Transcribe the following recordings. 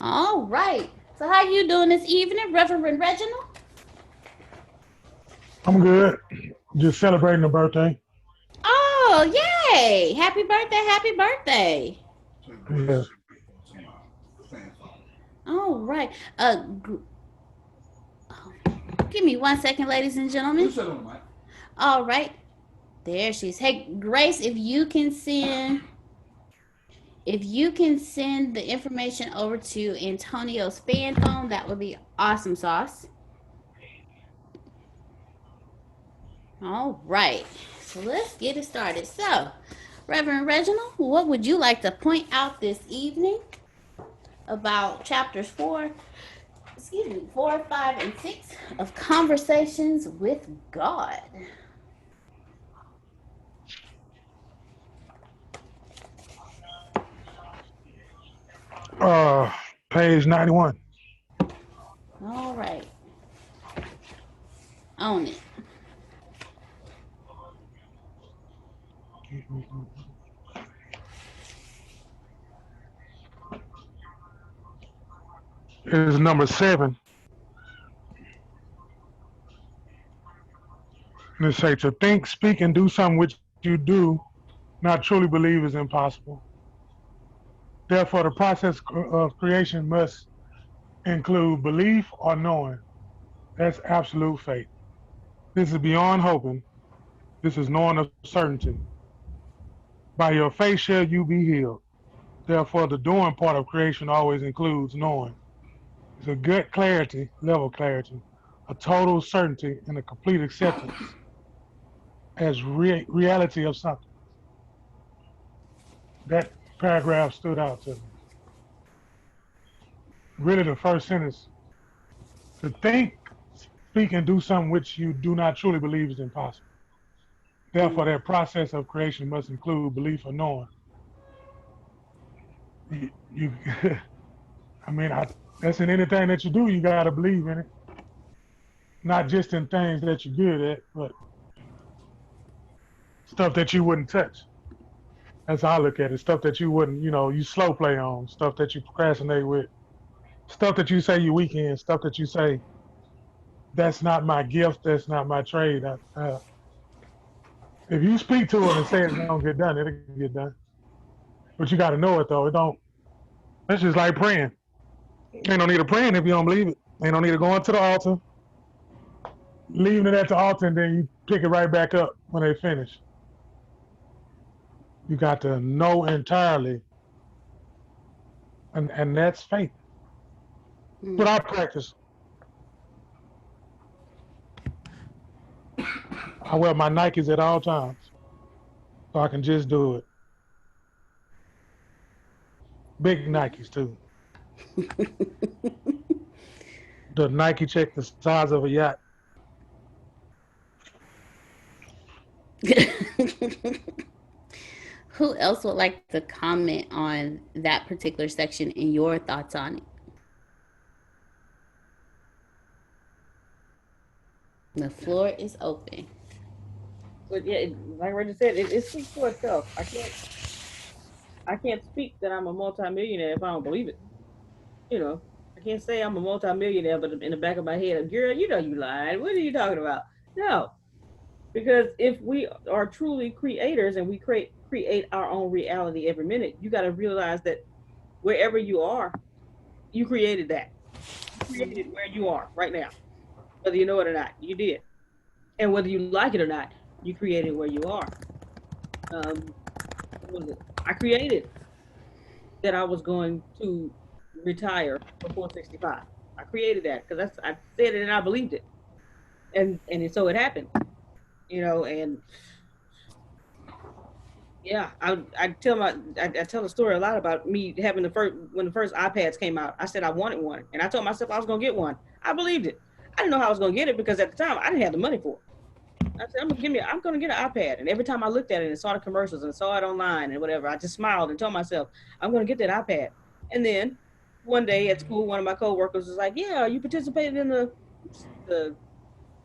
All right. So how you doing this evening, Reverend Reginald? I'm good. Just celebrating a birthday. Oh, yay! Happy birthday, happy birthday. Yeah. All right. Oh, give me 1 second, ladies and gentlemen. All right. There she is. Hey, Grace, if you can send the information over to Antonio's fan phone, that would be awesome sauce. All right. So let's get it started. So, Reverend Reginald, what would you like to point out this evening about chapters 4, 5, and 6 of Conversations with God? Uh, Page 91. All right. Own it. Is number 7. And it say to think, speak, and do something which you do not truly believe is impossible. Therefore, the process of creation must include belief or knowing. That's absolute faith. This is beyond hoping. This is knowing of certainty. By your faith shall you be healed. Therefore, the doing part of creation always includes knowing. It's a good clarity, level clarity, a total certainty, and a complete acceptance as reality of something. That paragraph stood out to me. Really, the first sentence: to think, speak, and do something which you do not truly believe is impossible. Therefore, that process of creation must include belief or knowing. You I mean, that's in anything that you do. You got to believe in it, not just in things that you're good at, but stuff that you wouldn't touch. That's how I look at it. Stuff that you wouldn't, you slow play on, stuff that you procrastinate with, stuff that you say you weak in, stuff that you say that's not my gift, that's not my trade. If you speak to it and say it's gonna get done, it'll get done. But you got to know it though. It don't. That's just like praying. Ain't no need of praying if you don't believe it. Ain't no need of going to the altar, leaving it at the altar, and then you pick it right back up when they finish. You got to know entirely, and that's faith. But I practice. I wear my Nikes at all times, so I can just do it. Big Nikes too. The Nike check the size of a yacht. Who else would like to comment on that particular section and your thoughts on it? The floor is open. But yeah, like Reggie said, it speaks for itself. I can't speak that I'm a multimillionaire if I don't believe it. You know, I can't say I'm a multimillionaire, but in the back of my head, girl, you know you lied. What are you talking about? No, because if we are truly creators and we create our own reality every minute, you got to realize that wherever you are, you created that. You created where you are right now, whether you know it or not. You did, and whether you like it or not, you created where you are. Um, what was it? I created that I was going to retire before 65. I created that because I said it and I believed it, so it happened. And yeah, I tell a story a lot about me having the first when the first iPads came out. I said I wanted one, and I told myself I was gonna get one. I believed it. I didn't know how I was gonna get it because at the time I didn't have the money for it. I said I'm gonna get an iPad, and every time I looked at it and saw the commercials and saw it online and whatever, I just smiled and told myself I'm gonna get that iPad. And then one day at school, one of my coworkers was like, "Yeah, you participated in the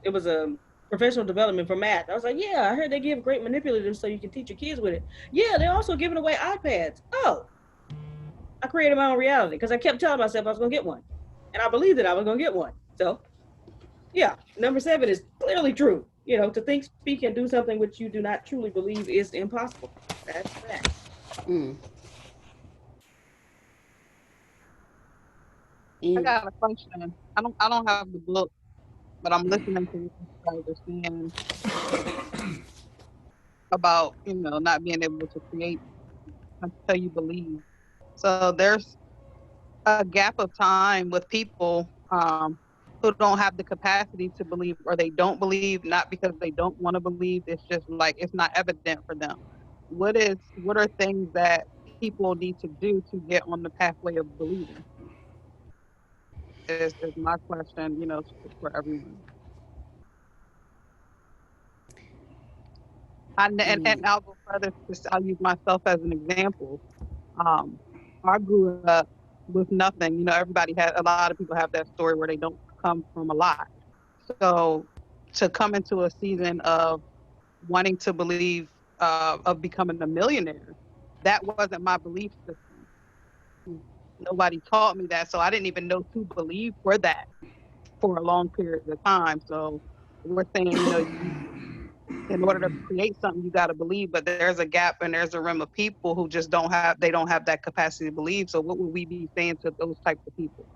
it was a professional development for math." I was like, "Yeah, I heard they give great manipulatives so you can teach your kids with it. Yeah, they're also giving away iPads." Oh, I created my own reality because I kept telling myself I was going to get one, and I believed that I was going to get one. So yeah, number 7 is clearly true. To think, speak, and do something which you do not truly believe is impossible. That's that. Mm. I And got a question. I don't have the book, but I'm listening to what you guys are saying about, not being able to create until you believe. So there's a gap of time with people who don't have the capacity to believe, or they don't believe, not because they don't want to believe. It's just like it's not evident for them. What are things that people need to do to get on the pathway of believing? Is my question, for everyone. And mm, I'll go further. Just I'll use myself as an example. Um, I grew up with nothing. Everybody had a lot of people have that story where they don't come from a lot. So to come into a season of wanting to believe of becoming a millionaire, that wasn't my belief system. mm. Nobody taught me that, so I didn't even know to believe for that for a long period of time. So we're saying, in order to create something, you got to believe, but there's a gap and there's a rim of people who just don't have that capacity to believe. So what would we be saying to those types of people?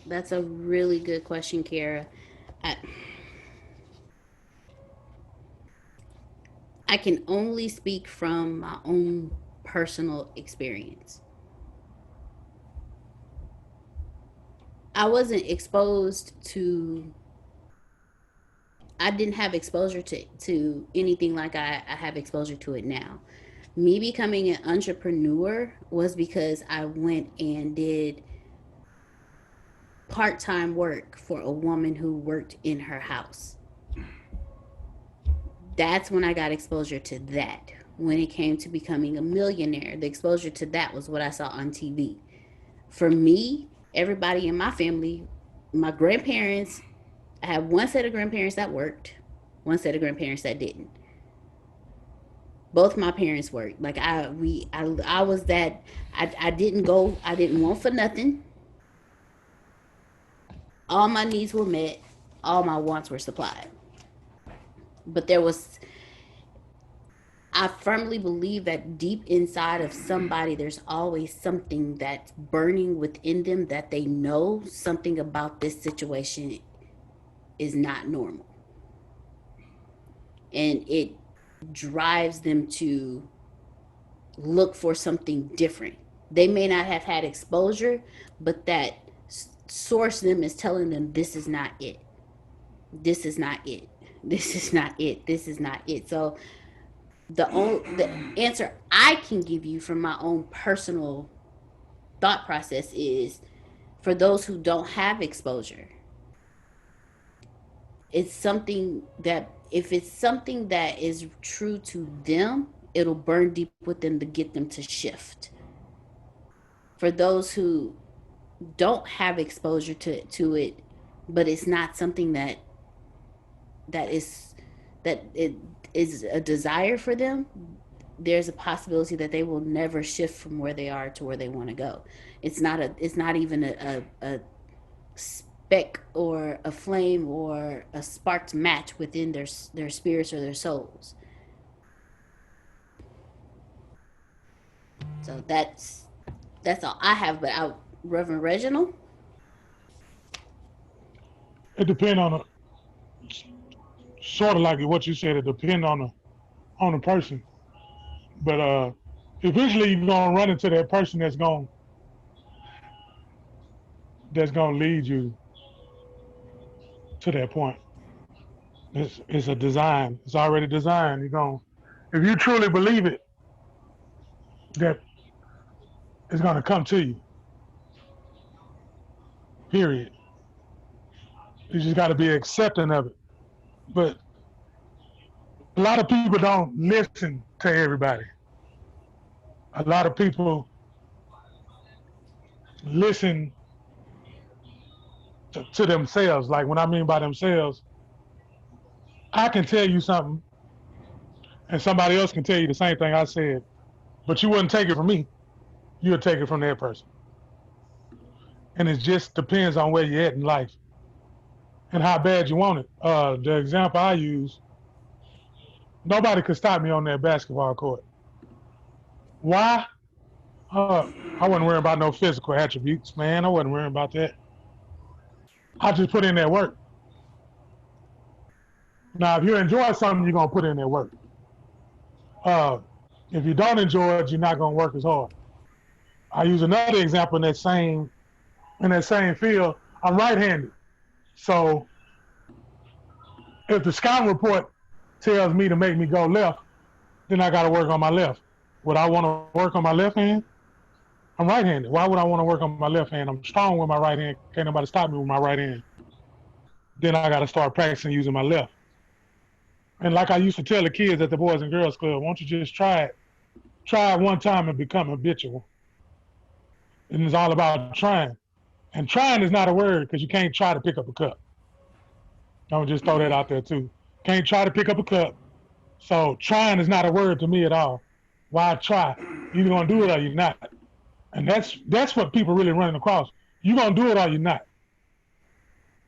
That's a really good question, Kara. I, I can only speak from my own personal experience. I wasn't exposed to, I didn't have exposure to anything like I have exposure to it now. Me becoming an entrepreneur was because I went and did part time work for a woman who worked in her house. That's when I got exposure to that. When it came to becoming a millionaire, the exposure to that was what I saw on TV. For me, everybody in my family, my grandparents, I had one set of grandparents that worked, one set of grandparents that didn't. Both my parents worked. Like I was that. I didn't go. I didn't want for nothing. All my needs were met. All my wants were supplied. But there was, I firmly believe that deep inside of somebody, there's always something that's burning within them that they know something about this situation is not normal. And it drives them to look for something different. They may not have had exposure, but that source them is telling them this is not it. This is not it. This is not it. This is not it. So the answer I can give you from my own personal thought process is, for those who don't have exposure, it's something that, if it's something that is true to them, it'll burn deep within to get them to shift. For those who don't have exposure to it, but it's not something that is that it is a desire for them, there's a possibility that they will never shift from where they are to where they want to go. It's not even a speck or a flame or a sparked match within their spirits or their souls. So that's all I have. But Reverend Reginald. It depends on a sort of like what you said. It depends on the person, but eventually you're gonna run into that person that's gonna lead you to that point. It's a design. It's already designed. You're going, if you truly believe it, that it's gonna come to you. Period. You just got to be accepting of it. But a lot of people don't listen to everybody. A lot of people listen to themselves. Like, when I mean by themselves, I can tell you something, and somebody else can tell you the same thing I said, But you wouldn't take it from me. You would take it from that person. And it just depends on where you're at in life and how bad you want it. The example I use, nobody could stop me on that basketball court. Why? I wasn't worrying about no physical attributes, man. I wasn't worrying about that. I just put in that work. Now, if you enjoy something, you're gonna put in that work. If you don't enjoy it, you're not gonna work as hard. I use another example in that same field. I'm right-handed, so if the scouting report tells me to make me go left, then I got to work on my left. Would I want to work on my left hand? I'm right-handed. Why would I want to work on my left hand? I'm strong with my right hand. Can't nobody stop me with my right hand. Then I got to start practicing using my left. And like I used to tell the kids at the Boys and Girls Club, why don't you just try it? Try it one time and become habitual. And it's all about trying. And trying is not a word because you can't try to pick up a cup. I'm just throw that out there too. Can't try to pick up a cup. So trying is not a word to me at all. Why try? You're either gonna do it or you're not. And that's what people really running across. You're gonna do it or you're not.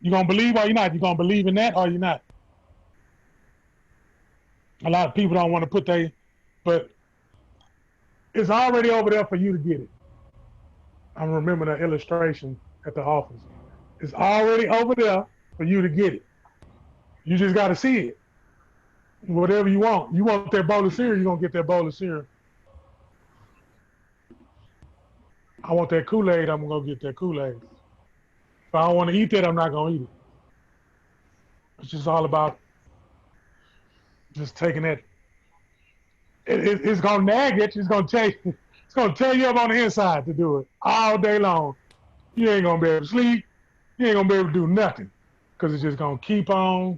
You're gonna believe or you're not. You're gonna believe in that or you're not. A lot of people don't want to put but it's already over there for you to get it. I remember the illustration at the office. It's already over there for you to get it. You just got to see it. Whatever you want. You want that bowl of cereal, you're going to get that bowl of cereal. I want that Kool-Aid, I'm going to go get that Kool-Aid. If I don't want to eat that, I'm not going to eat it. It's just all about just taking that. It's going to nag at you. It's going to tear you up on the inside to do it all day long. You ain't going to be able to sleep. You ain't going to be able to do nothing because it's just going to keep on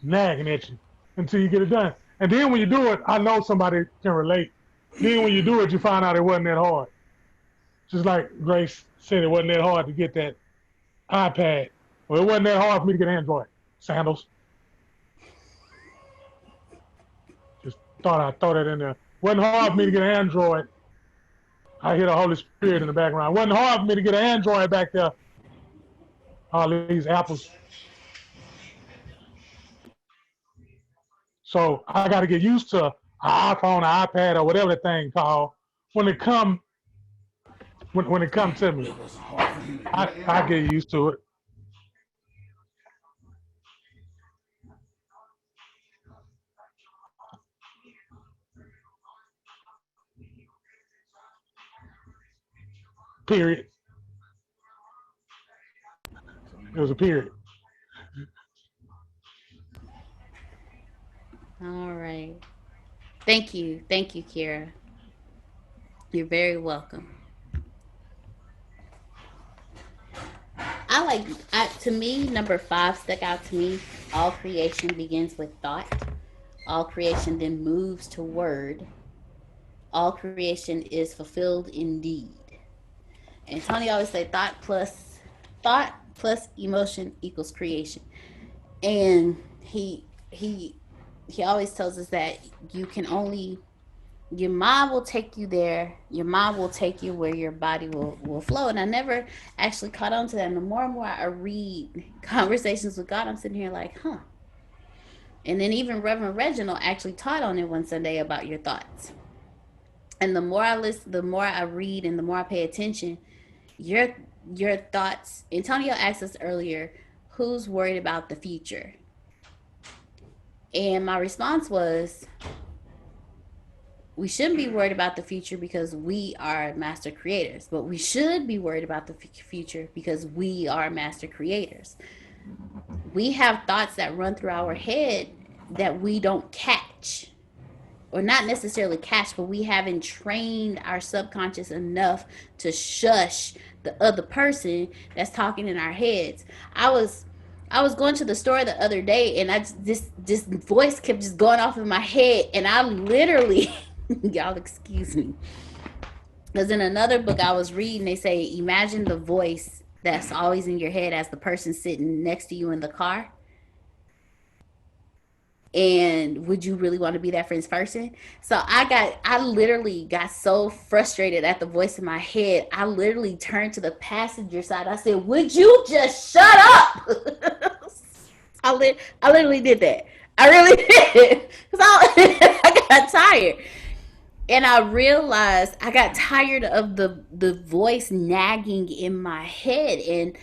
nagging at you until you get it done. And then when you do it, I know somebody can relate. Then when you do it, you find out it wasn't that hard. Just like Grace said, it wasn't that hard to get that iPad. Well, it wasn't that hard for me to get Android. Sandals. Just thought I'd throw that in there. Wasn't hard for me to get an Android. I hear the Holy Spirit in the background. Wasn't hard for me to get an Android back there. All these apples. So I got to get used to an iPhone, an iPad, or whatever the thing called. When it come to me, I get used to it. Period. It was a period. All right. Thank you, Kira. You're very welcome. To me, number 5 stuck out to me. All creation begins with thought. All creation then moves to word. All creation is fulfilled indeed. And Tony always say thought plus emotion equals creation. And he always tells us that you can only your mind will take you there. Your mind will take you where your body will flow. And I never actually caught on to that. And the more and more I read Conversations with God, I'm sitting here like, huh. And then even Reverend Reginald actually taught on it one Sunday about your thoughts. And the more I listen, the more I read, and the more I pay attention, your thoughts. Antonio asked us earlier, who's worried about the future? And my response was, we shouldn't be worried about the future because we are master creators, but we should be worried about the future because we are master creators. We have thoughts that run through our head that we don't catch, or not necessarily catch, but we haven't trained our subconscious enough to shush the other person that's talking in our heads. I was going to the store the other day, and this voice kept just going off in my head, and I literally y'all excuse me, because in another book I was reading, they say imagine the voice that's always in your head as the person sitting next to you in the car. And would you really want to be that friend's person? So I literally got so frustrated at the voice in my head. I literally turned to the passenger side. I said, would you just shut up? I literally did that. I really did. Because I got tired. And I realized I got tired of the voice nagging in my head. And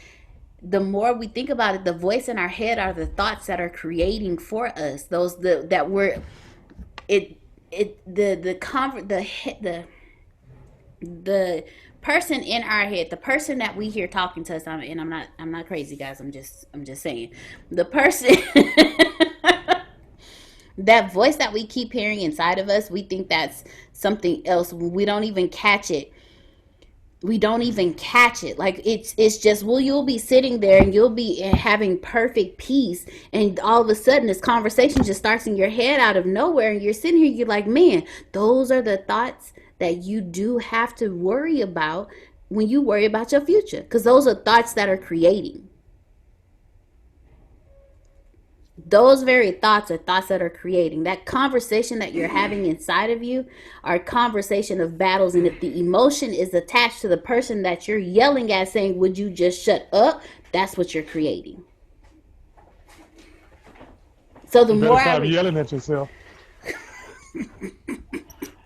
the more we think about it, the voice in our head are the thoughts that are creating for us. Those that were it it the person in our head, the person that we hear talking to us. And I'm not crazy, guys. I'm just saying the person. That voice that we keep hearing inside of us, we think that's something else. We don't even catch it. We don't even catch it. Like it's just, well, you'll be sitting there and you'll be having perfect peace, and all of a sudden this conversation just starts in your head out of nowhere, and you're sitting here, you're like, man, those are the thoughts that you do have to worry about when you worry about your future, because those are thoughts that are creating. Those very thoughts are thoughts that are creating. That conversation that you're having inside of you are a conversation of battles. And if the emotion is attached to the person that you're yelling at, saying, would you just shut up? That's what you're creating. So the You more better stop yelling at yourself. You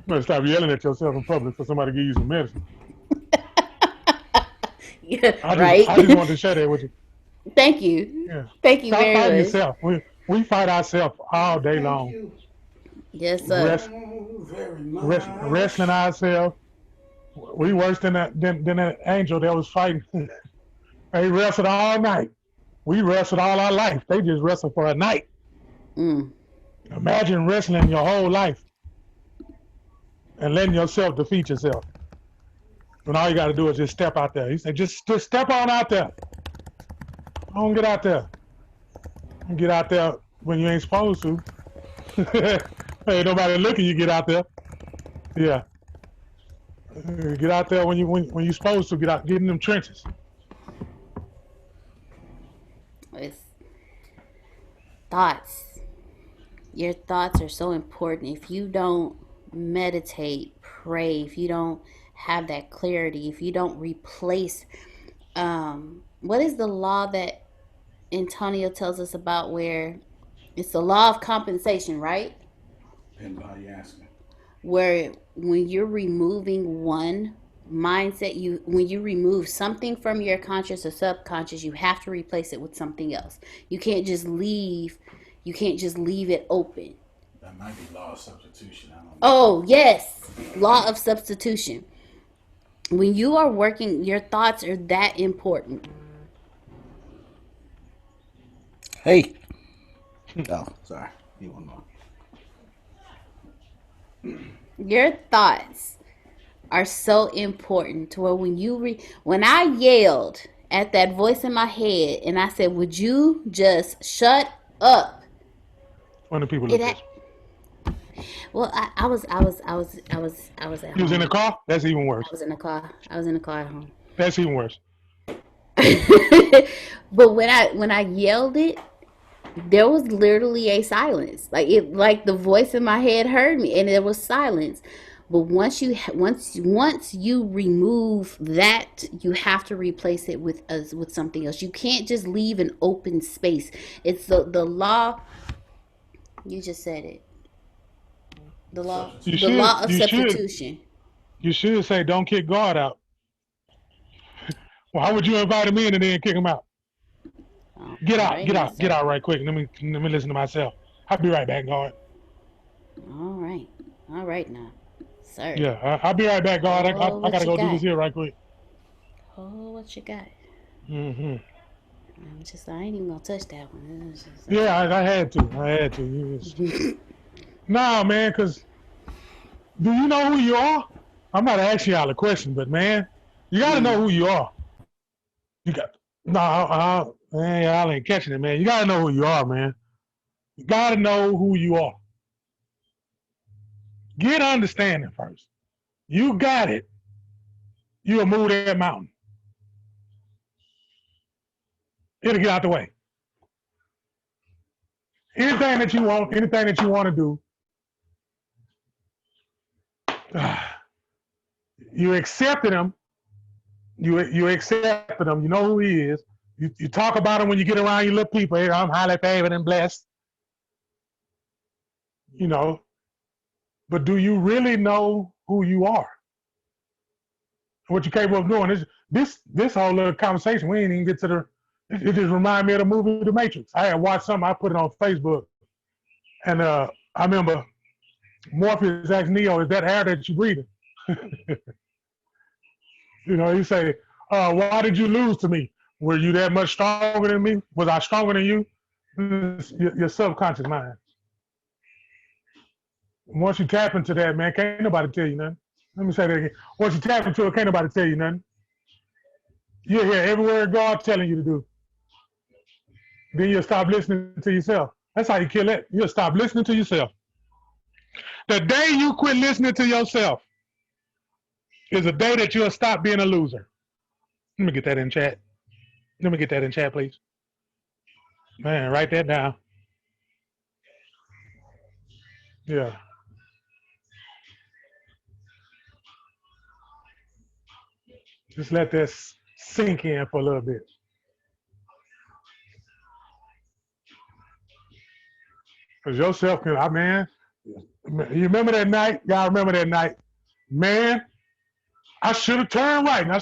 better stop yelling at yourself in public for somebody to give you some medicine. Yeah, I right. just wanted to share that with you. Thank you. Yeah. Thank you Stop very fighting much. yourself. We fight ourselves all day long. You Yes, sir. very much. Wrestling ourselves. We worse than that angel that was fighting. They wrestled all night. We wrestled all our life. They just wrestled for a night. Mm. Imagine wrestling your whole life and letting yourself defeat yourself. When all you got to do is just step out there. He said, just step on out there. Don't get out there. Don't get out there when you ain't supposed to. Ain't nobody looking. You get out there. Yeah. Get out there when you're supposed to. Get in them trenches. It's thoughts. Your thoughts are so important. If you don't meditate, pray, if you don't have that clarity, if you don't replace, what is the law that Antonio tells us about, where it's the law of compensation, right? Depends on how you ask me. Where when you're removing one mindset, when you remove something from your conscious or subconscious, you have to replace it with something else. You can't just leave it open. That might be law of substitution. I don't know. Oh, yes. Law of substitution. When you are working, your thoughts are that important. Hey. Oh, sorry. You want more? Your thoughts are so important to where when I yelled at that voice in my head and I said, would you just shut up? When the people look at you. Well, I was at home. You was in the car? That's even worse. I was in the car at home. That's even worse. But when I yelled it, there was literally a silence. Like the voice in my head heard me, and there was silence. But once you remove that, you have to replace it with something else. You can't just leave an open space. It's the law. You just said it. The law of substitution. You should say, don't kick God out. Why would you invite him in and then kick him out? Oh, get out right quick. Let me listen to myself. I'll be right back, God. All right now, sir. Yeah, I'll be right back, God. I gotta go do this here right quick. Oh, what you got? Mm-hmm. I ain't even gonna touch that one. Yeah, I had to. Nah, man, because do you know who you are? I'm not asking y'all a question, but man, you gotta know who you are. You got man, y'all ain't catching it, man. You gotta know who you are, man. You gotta know who you are. Get understanding first. You got it. You'll move that mountain. It'll get out the way. anything that you want, anything that you want to do, you accepted him. You accepted him. You know who he is. You talk about him when you get around your little people. Hey, I'm highly favored and blessed. You know, but do you really know who you are? What you're capable of doing? This whole little conversation, we ain't even get to the. It just reminded me of the movie The Matrix. I had watched something. I put it on Facebook, and I remember Morpheus asked Neo, "Is that air that you're breathing?" You know, he say, "Why did you lose to me? Were you that much stronger than me? Was I stronger than you?" Your subconscious mind. Once you tap into that, man, can't nobody tell you nothing. Let me say that again. Once you tap into it, can't nobody tell you nothing. You'll hear every word God telling you to do. Then you'll stop listening to yourself. That's how you kill it. You'll stop listening to yourself. The day you quit listening to yourself is a day that you'll stop being a loser. Let me get that in chat. Let me get that in chat, please. Man, write that down. Yeah. Just let this sink in for a little bit. Because yourself can, man, you remember that night? Y'all remember that night? Man, I should have turned right. And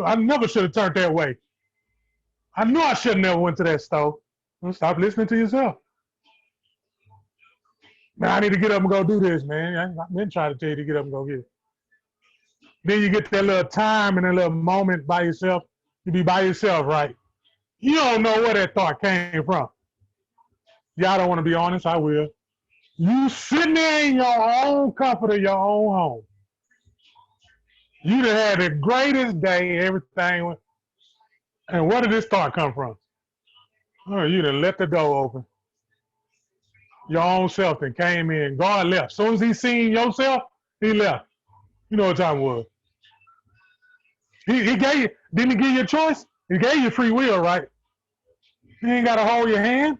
I never should have turned that way. I knew I should have never went to that store. Well, stop listening to yourself. Man, I need to get up and go do this, man. I've been trying to tell you to get up and go get it. Then you get that little time and that little moment by yourself. You be by yourself, right? You don't know where that thought came from. Y'all don't want to be honest, I will. You sitting there in your own comfort of your own home. You done had the greatest day, everything. And where did this thought come from? Oh, you done let the door open. Your own self and came in. God left. As soon as he seen yourself, he left. You know what time it was. He gave you, didn't he give you a choice? He gave you free will, right? He ain't got to hold your hand.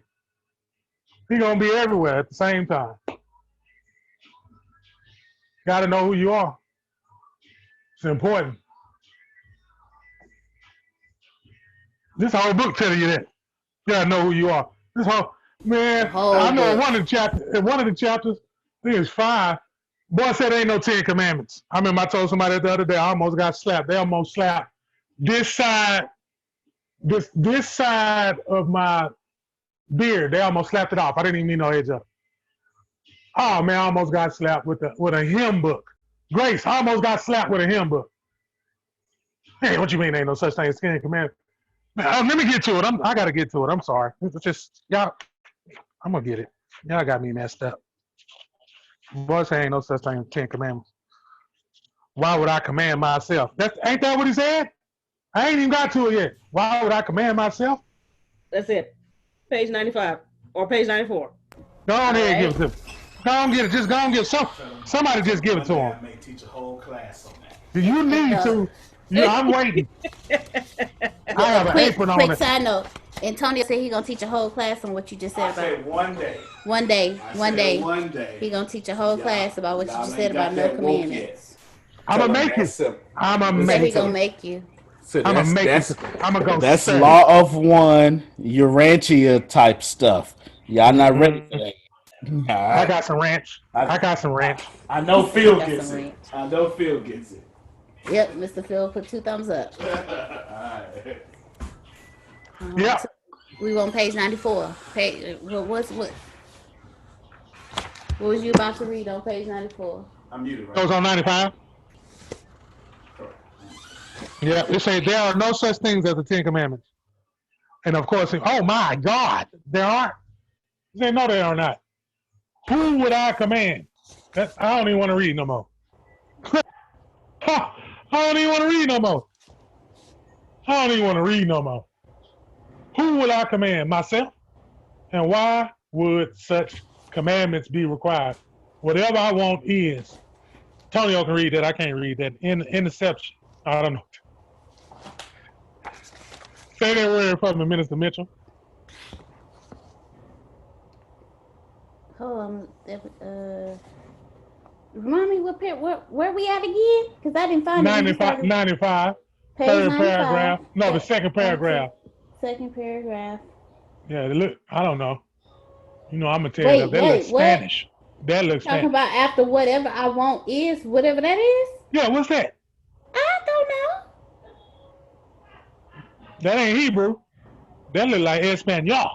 He gonna be everywhere at the same time. Got to know who you are. It's important. This whole book telling you that. You gotta know who you are. This whole man, I know book. one of the chapters, I think it's 5. Boy said there ain't no 10 commandments. I remember I told somebody the other day, I almost got slapped. They almost slapped this side of my beard. They almost slapped it off. I didn't even mean no edge up. Oh man, I almost got slapped with a hymn book. Grace, I almost got slapped with a hymn book. Hey, what you mean ain't no such thing as 10 commandments? Man, let me get to it. I gotta get to it. I'm sorry. It's just y'all. I'm gonna get it. Y'all got me messed up. Boy, say ain't no such thing as 10 commandments. Why would I command myself? Ain't that what he said? I ain't even got to it yet. Why would I command myself? That's it. Page 95 or page 94. Go on ahead and give it to him. Go on get it. Just go on give somebody just give it to him. I may teach a whole class on that. You need to. Yeah, I'm waiting. I have an apron on Quick it. side note. Antonio said he's gonna teach a whole class on what you just said I about. said one day. One day. One day. He gonna teach a whole class about what you just said about no that woke commandments. I'm gonna make it. I'm gonna He said he make gonna it. make you. So I'm gonna make it. I'm gonna go. That's say. law of one, Urantia type stuff. Y'all not ready for that. I got some ranch. I got some ranch. I know Phil Got gets some it. ranch. I know Phil gets it. Yep, Mr. Phil put 2 thumbs up. Alright. Yeah. So we on page 94. What was you about to read on page 94? I'm muted, right? Goes on 95. Correct. Yeah. It says there are no such things as the 10 Commandments. And of course, oh my God, there aren't. They no, they are not. Who would I command? I don't even want to read no more. I don't even want to read no more. I don't even want to read no more. Who will I command? Myself? And why would such commandments be required? Whatever I want is. Tonyo can read that. I can't read that. Interception. I don't know. Say that word for me, Minister Mitchell. Hold on. Remind me what where we at again? Because I didn't find it when you 95, started. 95, Page third 95. paragraph. No, the second paragraph. Second paragraph. Yeah, look, I don't know. You know, I'm gonna tear it up. Wait, That looks what? Spanish. That looks Talking Spanish. about after whatever I want is, whatever that is? Yeah, what's that? I don't know. That ain't Hebrew. That look like Espanol.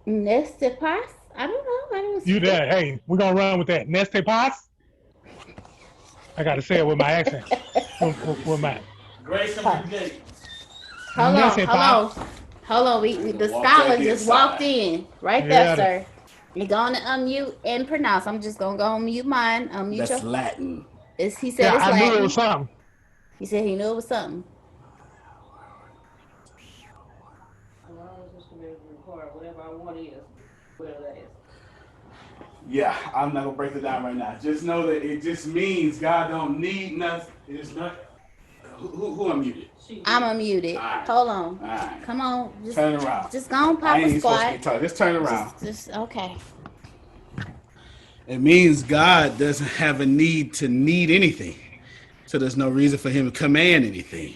Neste pas? I don't know. I don't You speak. there? Hey, we're gonna run with that. Neste pas. I gotta say it with my accent. With my Grace, come to the gate. Hold on, Neste pas. hold on. The Walk scholar back just inside. walked in. Right Yeah. there, sir. You're going to unmute and pronounce. I'm just going to go unmute mine. Unmute That's your... Latin. He said Yeah, it's I knew it Latin. was something. He said he knew it was something. Allow us to be able to record whatever I want is, whatever that is. Yeah, I'm not gonna break it down right now. Just know that it just means God don't need nothing. It's not. Who unmuted? I'm unmuted. Alright. Hold on. Alright. Come on. Just, Turn around. Just go on, I Papa ain't even supposed to be Squad. talking. Just turn around. Just okay. It means God doesn't have a need to need anything. So there's no reason for him to command anything.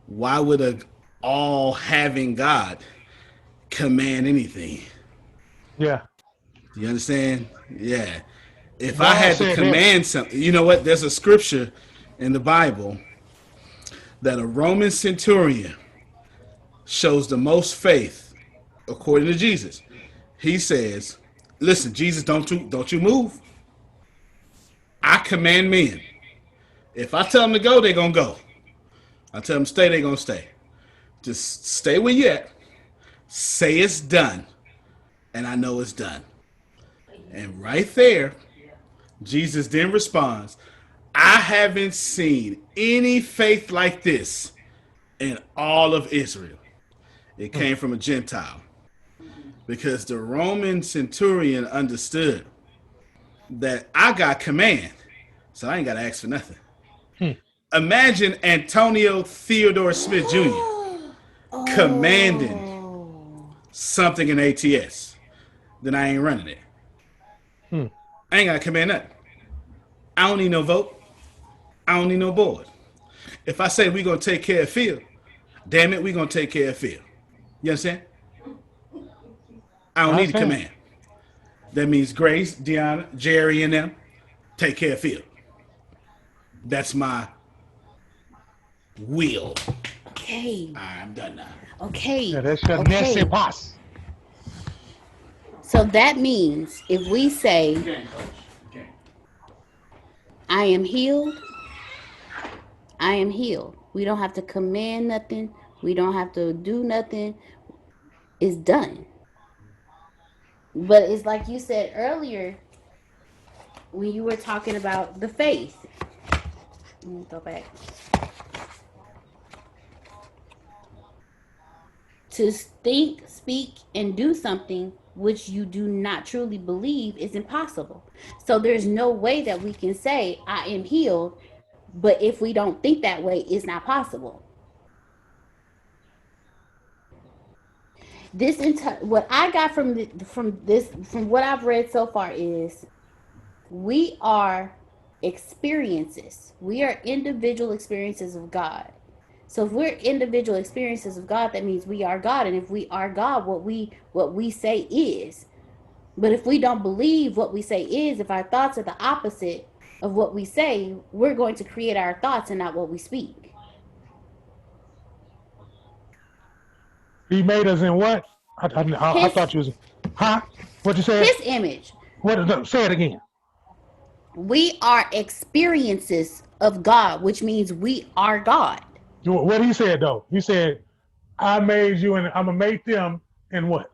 Why would a all-having God command anything? Yeah. You understand? Yeah. If God I had to said command something, you know what? There's a scripture in the Bible that a Roman centurion shows the most faith according to Jesus. He says, listen, Jesus, don't you move. I command men. If I tell them to go, they're going to go. I tell them to stay, they're going to stay. Just stay where you at. Say it's done. And I know it's done. And right there, Jesus then responds, I haven't seen any faith like this in all of Israel. It came from a Gentile. Because the Roman centurion understood that I got command, so I ain't got to ask for nothing. Imagine Antonio Theodore Smith Jr. commanding something in ATS. Then I ain't running it. I ain't got to command nothing. I don't need no vote. I don't need no board. If I say we're going to take care of Phil, damn it, we're going to take care of Phil. You understand? I don't need a command. That means Grace, Deanna, Jerry, and them take care of Phil. That's my will. Okay. I'm done now. Okay. Yeah, that's your neste pas. So that means if we say, Okay, coach. Okay. I am healed, I am healed. We don't have to command nothing. We don't have to do nothing. It's done. But it's like you said earlier when you were talking about the faith. Let me go back. To think, speak, and do something which you do not truly believe is impossible. So there's no way that we can say, I am healed, but if we don't think that way, it's not possible. What I got from what I've read so far is we are experiences. We are individual experiences of God. So if we're individual experiences of God, that means we are God. And if we are God, what we say is. But if we don't believe what we say is, if our thoughts are the opposite of what we say, we're going to create our thoughts and not what we speak. He made us in what? I thought you was, huh? What you said? His image. Say it again. We are experiences of God, which means we are God. What he said though? He said, I made you and I'm gonna make them in what?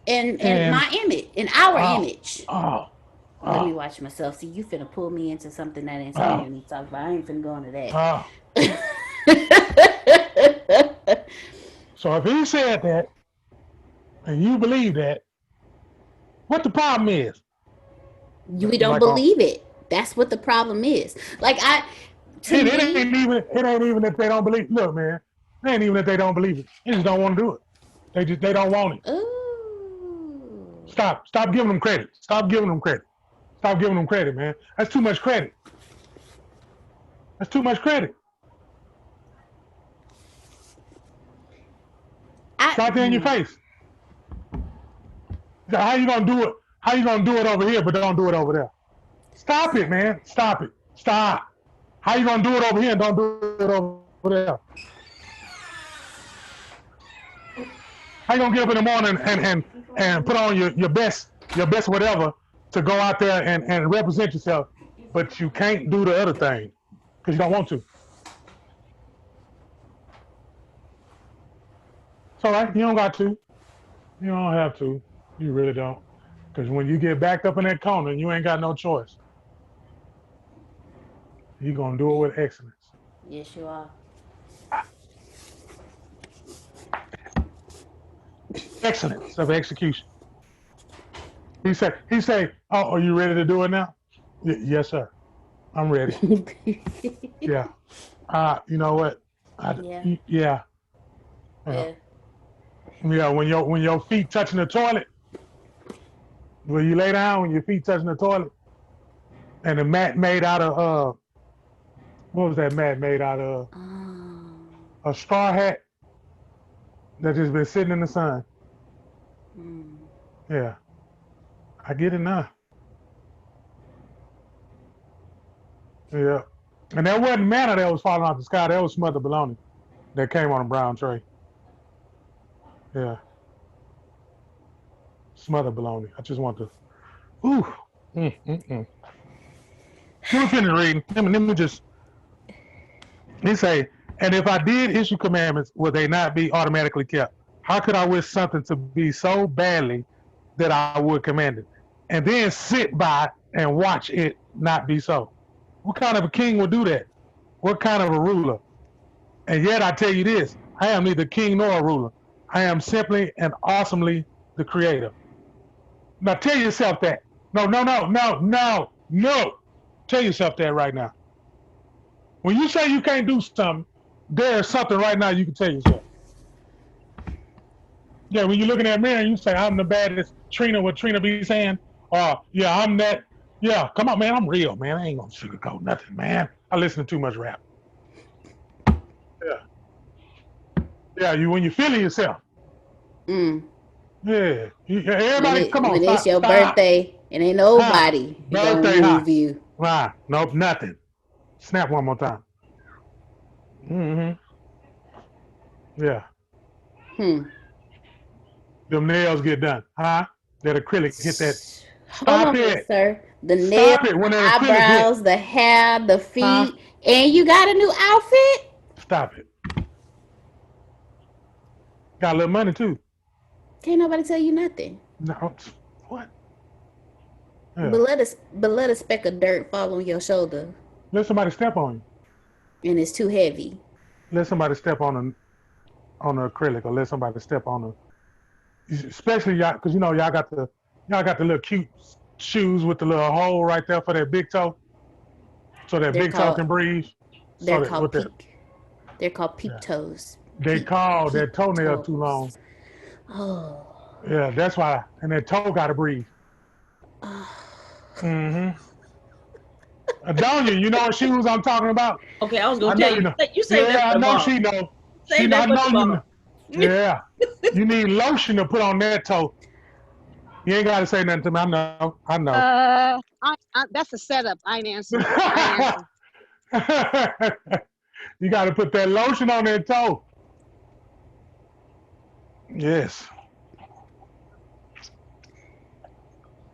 In my image, in our image. Let me watch myself. See, you finna pull me into something that ain't something you need to talk about. I ain't finna go into that. So if he said that, and you believe that, what the problem is? We don't believe it. That's what the problem is. Like it ain't even that they don't believe. Look, man, it ain't even that they don't believe it. They just don't want to do it. They don't want it. Ooh. Stop giving them credit. Stop giving them credit. Stop giving them credit, man. That's too much credit. That's too much credit. It's right there in your face. How you gonna do it? How you gonna do it over here, but don't do it over there? Stop it, man. Stop it. Stop. How you gonna do it over here and don't do it over there? How you gonna get up in the morning and put on your best whatever to go out there and represent yourself, but you can't do the other thing because you don't want to? It's all right. You don't got to. You don't have to. You really don't. Because when you get backed up in that corner, you ain't got no choice. You're going to do it with excellence. Yes, you are. Excellence of execution. He say, oh, are you ready to do it now? Yes, sir. I'm ready. Yeah. You know what? Yeah. Yeah, when your feet touching the toilet, when you lay down, when your feet touching the toilet, and the mat made out of what was that mat made out of? A straw hat that just been sitting in the sun. Yeah, I get it now. Yeah, and that wasn't manna that was falling out the sky. That was smothered bologna that came on a brown tray. Yeah. Smothered bologna. I just want to. Ooh. Let me finish reading. Let me just. He say, and if I did issue commandments, would they not be automatically kept? How could I wish something to be so badly that I would command it, and then sit by and watch it not be so? What kind of a king would do that? What kind of a ruler? And yet I tell you this, I am neither king nor a ruler. I am simply and awesomely the creator. Now tell yourself that. No. Tell yourself that right now. When you say you can't do something, there's something right now you can tell yourself. Yeah, when you look in that mirror and you say, I'm the baddest Trina, what Trina be saying, or yeah, I'm that. Yeah, come on, man, I'm real, man. I ain't gonna sugarcoat nothing, man. I listen to too much rap. Yeah, when you feeling yourself. Yeah, everybody, come on, when stop, it's your stop. birthday, and ain't nobody birthday gonna move you. Right, nope, nothing. Snap one more time. Yeah. Them nails get done, huh? That acrylic hit that. Hold on, it, sir. The Stop nails, it when the that eyebrows, the hair, the feet, and you got a new outfit? Stop it. Got a little money too. Can't nobody tell you nothing. No, what? Yeah. But let a speck of dirt fall on your shoulder. Let somebody step on you. And it's too heavy. Let somebody step on the acrylic, or let somebody step on especially y'all, because y'all got the little cute shoes with the little hole right there for that big toe, so that big toe can breathe. They're called peep toes. They call that toenail too long. Oh. Yeah, that's why. And that toe got to breathe. Adonia, you know what shoes I'm talking about? Okay, I was gonna tell you. You say that. I know she know. Save that for tomorrow. Yeah, you need lotion to put on that toe. You ain't got to say nothing to me. I know. That's a setup. I ain't answering. You got to put that lotion on that toe. Yes.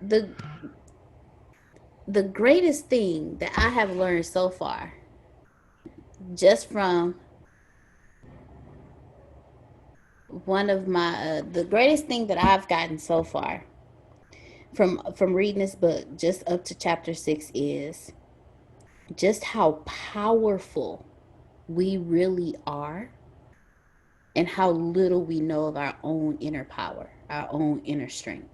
The greatest thing that I have learned so far, just from one of my the greatest thing that I've gotten so far from reading this book, just up to chapter 6, is just how powerful we really are, and how little we know of our own inner power, our own inner strength.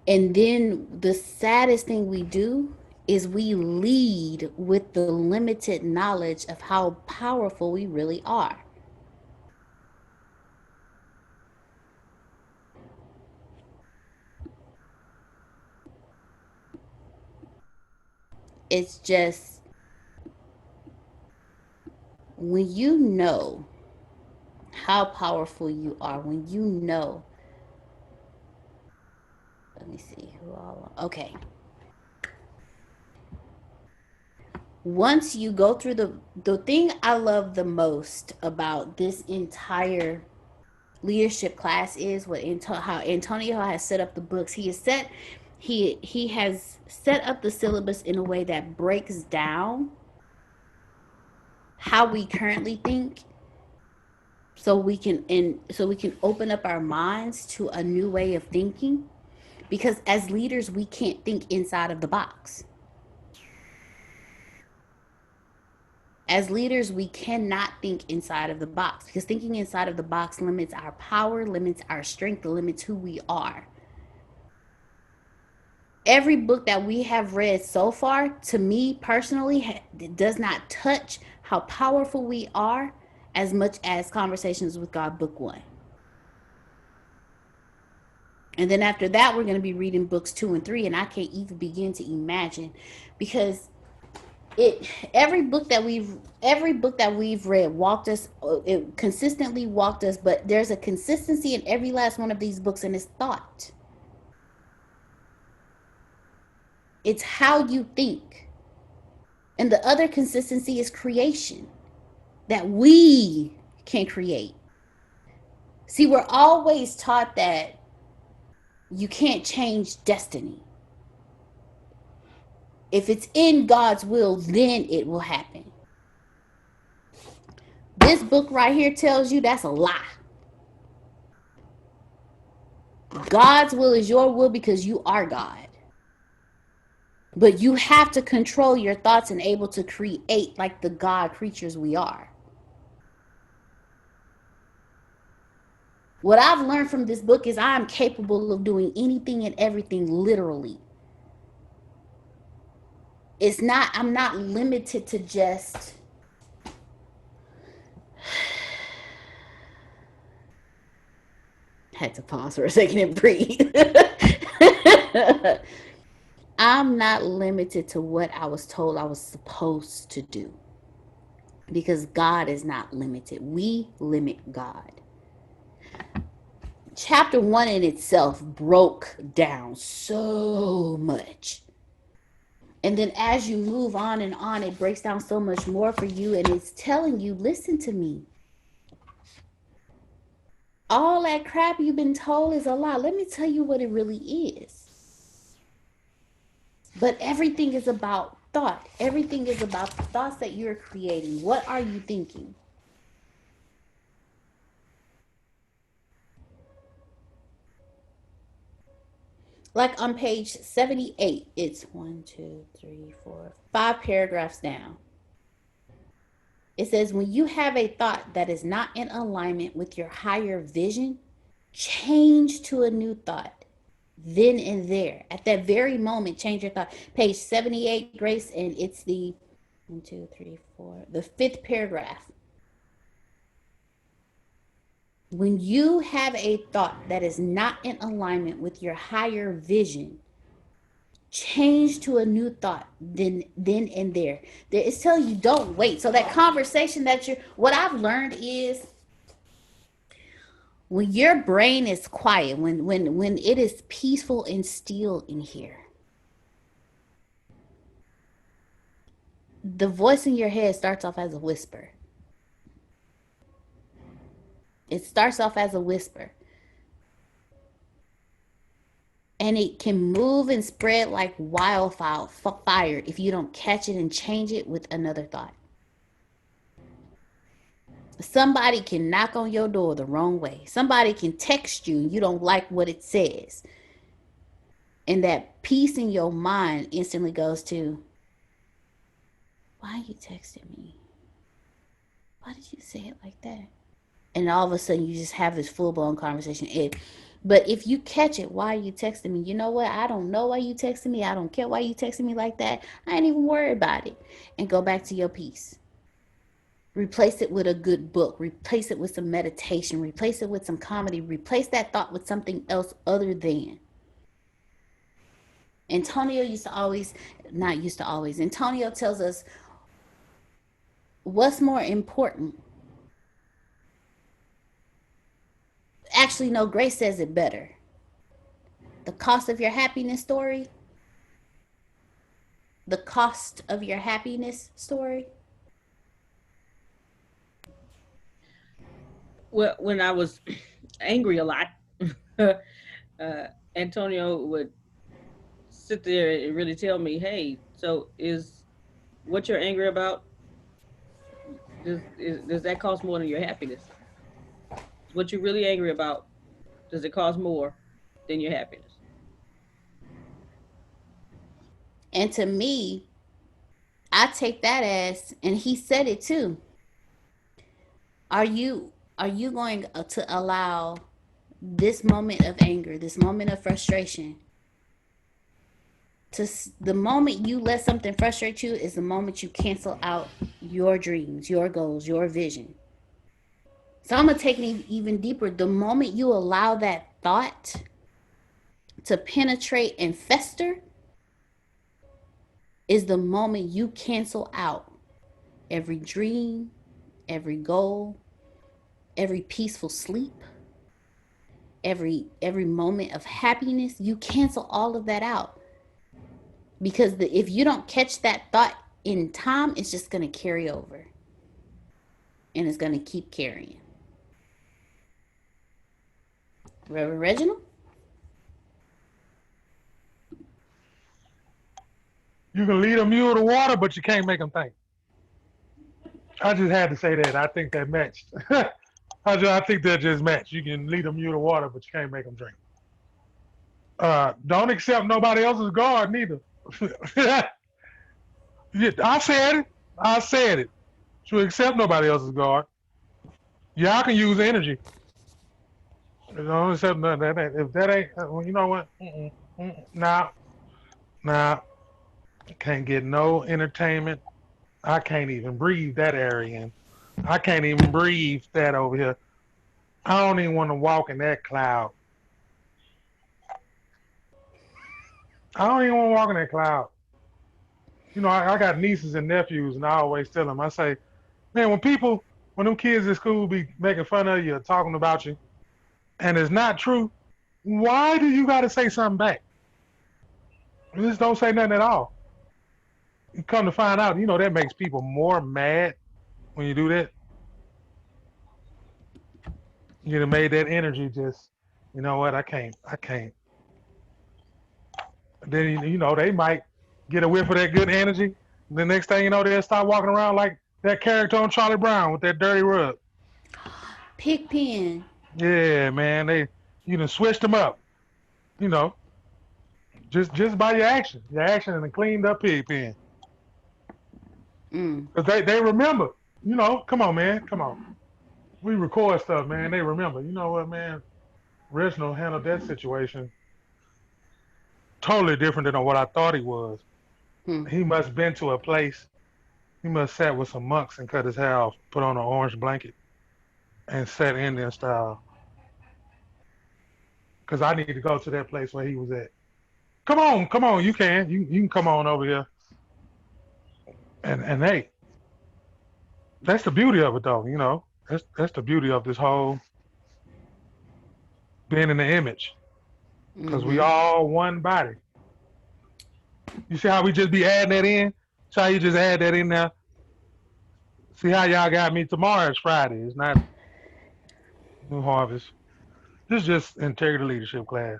And then the saddest thing we do is we lead with the limited knowledge of how powerful we really are. It's just when you know how powerful you are, when you know, let me see who all, okay. Once you go through the thing I love the most about this entire leadership class is what how Antonio has set up the books. He has set up the syllabus in a way that breaks down how we currently think, so we can open up our minds to a new way of thinking, because as leaders we can't think inside of the box. As leaders, we cannot think inside of the box, because thinking inside of the box limits our power, limits our strength, limits who we are. Every book that we have read so far, to me personally, does not touch how powerful we are as much as Conversations with God, book 1. And then after that, we're going to be reading books 2 and 3, and I can't even begin to imagine, because every book that we've read walked us, it consistently walked us, but there's a consistency in every last one of these books, and it's thought. It's how you think. And the other consistency is creation, that we can create. See, we're always taught that you can't change destiny. If it's in God's will, then it will happen. This book right here tells you that's a lie. God's will is your will because you are God. But you have to control your thoughts and able to create like the God creatures we are. What I've learned from this book is I am capable of doing anything and everything literally. I'm not limited to just had to pause for a second and breathe. I'm not limited to what I was told I was supposed to do, because God is not limited. We limit God. Chapter 1 in itself broke down so much. And then as you move on and on, it breaks down so much more for you, and it's telling you, listen to me. All that crap you've been told is a lie. Let me tell you what it really is. But everything is about thought. Everything is about the thoughts that you're creating. What are you thinking? Like on page 78, it's 5 paragraphs down. It says, when you have a thought that is not in alignment with your higher vision, change to a new thought. Then and there, at that very moment, change your thought. Page 78, Grace, and it's the 5th paragraph. When you have a thought that is not in alignment with your higher vision, change to a new thought. Then and there. It's telling you, don't wait. So that conversation what I've learned is, when your brain is quiet, when it is peaceful and still in here, the voice in your head starts off as a whisper. It starts off as a whisper. And it can move and spread like wildfire if you don't catch it and change it with another thought. Somebody can knock on your door the wrong way. Somebody can text you and you don't like what it says. And that peace in your mind instantly goes to, why are you texting me? Why did you say it like that? And all of a sudden you just have this full-blown conversation. But if you catch it, why are you texting me? You know what? I don't know why you texting me. I don't care why you texting me like that. I ain't even worried about it. And go back to your peace. Replace it with a good book. Replace it with some meditation. Replace it with some comedy. Replace that thought with something else other than. Antonio used to always, not used to always, Antonio tells us what's more important. Actually, no, Grace says it better. The cost of your happiness story. The cost of your happiness story. Well, when I was angry a lot, uh, Antonio would sit there and really tell me, "Hey, so is what you're angry about? Does that cost more than your happiness? What you're really angry about, does it cost more than your happiness?" And to me, I take that as, and he said it too. Are you going to allow this moment of anger, this moment of frustration, to the moment you let something frustrate you is the moment you cancel out your dreams, your goals, your vision. So I'm gonna take it even deeper. The moment you allow that thought to penetrate and fester is the moment you cancel out every dream, every goal, every peaceful sleep, every moment of happiness. You cancel all of that out because if you don't catch that thought in time, it's just going to carry over and it's going to keep carrying. Reverend Reginald? You can lead a mule to water, but you can't make them think. I just had to say that. I think that matched. I think that just matched. You can lead a mule to water, but you can't make them drink. Don't accept nobody else's God neither. Yeah, I said it. I said it. To accept nobody else's God. Y'all can use energy. Don't accept none of that. If that ain't, well, you know what? Nah, nah. Can't get no entertainment. I can't even breathe that area in. I can't even breathe that over here. I don't even want to walk in that cloud. I don't even want to walk in that cloud. You know, I got nieces and nephews, and I always tell them, I say, man, when them kids at school be making fun of you or talking about you, and it's not true, why do you got to say something back? Just don't say nothing at all. You come to find out, that makes people more mad when you do that. You have made that energy just, you know what, I can't. Then, they might get a whiff of that good energy. The next thing you know, they'll start walking around like that character on Charlie Brown with that dirty rug. Pigpen. Yeah, man, you done switched them up, you know, just by your action and a cleaned up pig pen. Mm. Cause they remember, come on, man, come on. We record stuff, man. They remember. You know what, man? Reginald handled that situation totally different than what I thought he was. Hmm. He must have been to a place. He must have sat with some monks and cut his hair off, put on an orange blanket, and sat Indian style. Cause I need to go to that place where he was at. Come on, you can. You can come on over here. And hey, that's the beauty of it though. That's the beauty of this whole being in the image. Cause we Mm-hmm. all one body. You see how we just be adding that in? See how you just add that in there? See how y'all got me tomorrow is Friday. It's not New Harvest. This is just integrity leadership class.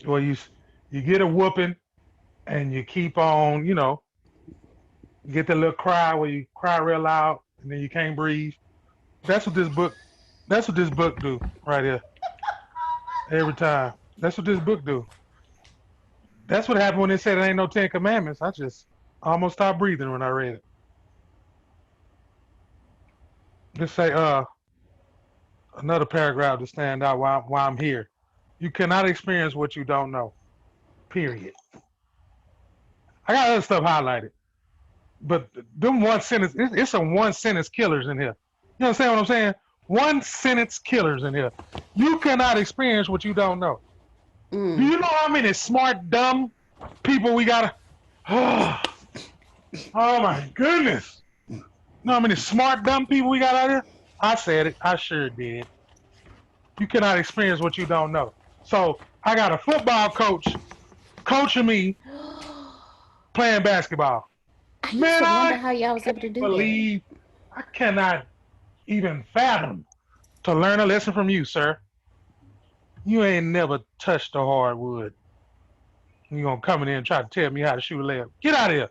Where you get a whooping and you keep on, you get that little cry where you cry real loud and then you can't breathe. That's what this book that's what this book do right here. Every time. That's what this book do. That's what happened when they said there ain't no Ten Commandments. I just almost stopped breathing when I read it. Just say another paragraph to stand out why I'm here. You cannot experience what you don't know. Period. I got other stuff highlighted, but them one sentence, it's some one sentence killers in here. You understand what I'm saying? One sentence killers in here. You cannot experience what you don't know. Do you know how many smart, dumb people we gotta? Oh my goodness! You know how many smart, dumb people we got out here? I said it. I sure did. You cannot experience what you don't know. So I got a football coach coaching me playing basketball. I used Man, to wonder I how y'all was able to can't do that. believe I cannot even fathom to learn a lesson from you, sir. You ain't never touched a hardwood. You gonna come in here and try to tell me how to shoot a layup. Get out of here.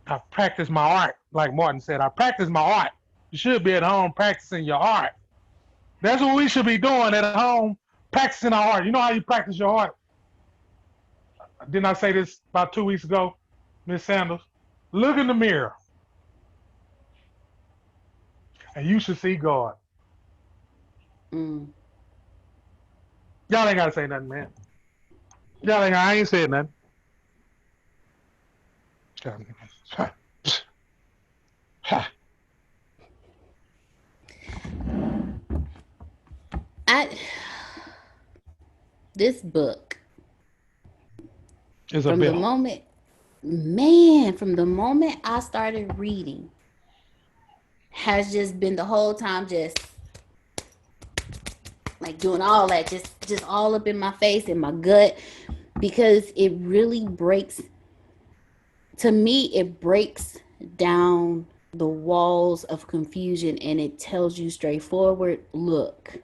I practice my art, like Martin said. I practice my art. You should be at home practicing your art. That's what we should be doing at home, practicing our art. You know how you practice your art? Didn't I say this about 2 weeks ago, Miss Sanders? Look in the mirror, and you should see God. Mm. Y'all ain't gotta say nothing, man. Y'all ain't. I ain't said nothing. I this book It's a from the bill. moment, man, from the moment I started reading, has just been the whole time just like doing all that, just all up in my face and my gut, because it really breaks, to me it breaks down the walls of confusion, and it tells you straightforward, look,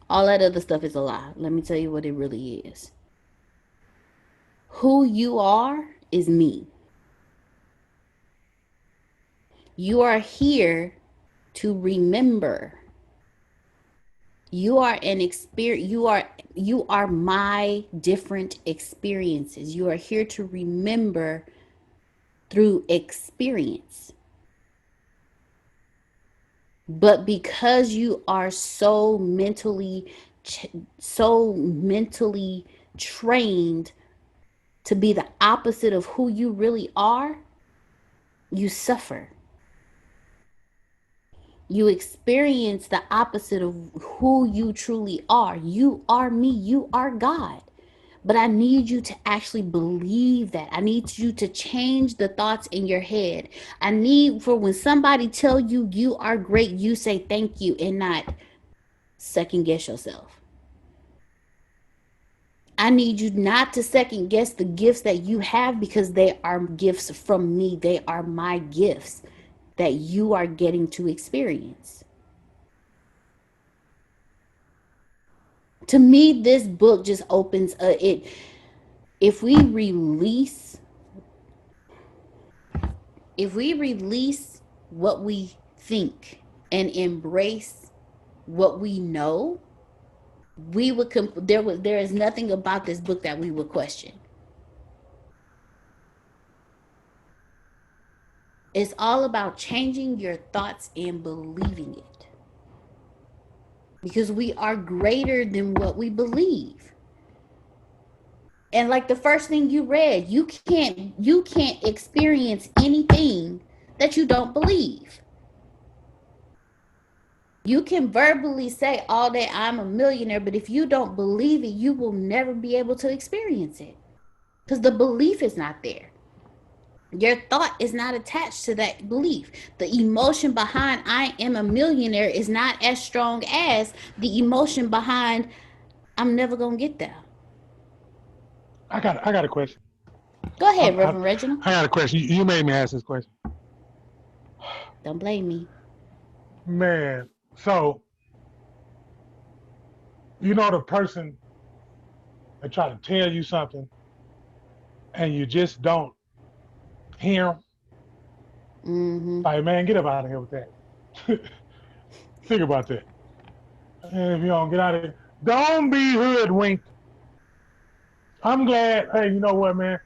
all that other stuff is a lie. Let me tell you what it really is. Who you are is me. You are here to remember. You are an experience. You are my different experiences. You are here to remember through experience. But because you are so mentally trained to be the opposite of who you really are, you suffer. You experience the opposite of who you truly are. You are me, you are God. But I need you to actually believe that. I need you to change the thoughts in your head. I need for when somebody tell you you are great, you say thank you and not second guess yourself. I need you not to second guess the gifts that you have, because they are gifts from me. They are my gifts that you are getting to experience. To me, this book just opens it. If we release, what we think and embrace what we know, we would there is nothing about this book that we would question. It's all about changing your thoughts and believing it, because we are greater than what we believe. And like the first thing you read, you can't experience anything that you don't believe. You can verbally say all day I'm a millionaire, but if you don't believe it, you will never be able to experience it, because the belief is not there. Your thought is not attached to that belief. The emotion behind I am a millionaire is not as strong as the emotion behind I'm never going to get there. I got a question. Go ahead, I Reverend Reginald. got a question. You made me ask this question. Don't blame me. Man, so you know the person that try to tell you something and you just don't hear them? Mm-hmm. Like, man, get up out of here with that. Think about that. And if you don't get out of here, don't be hoodwinked. I'm glad, hey, you know what, man?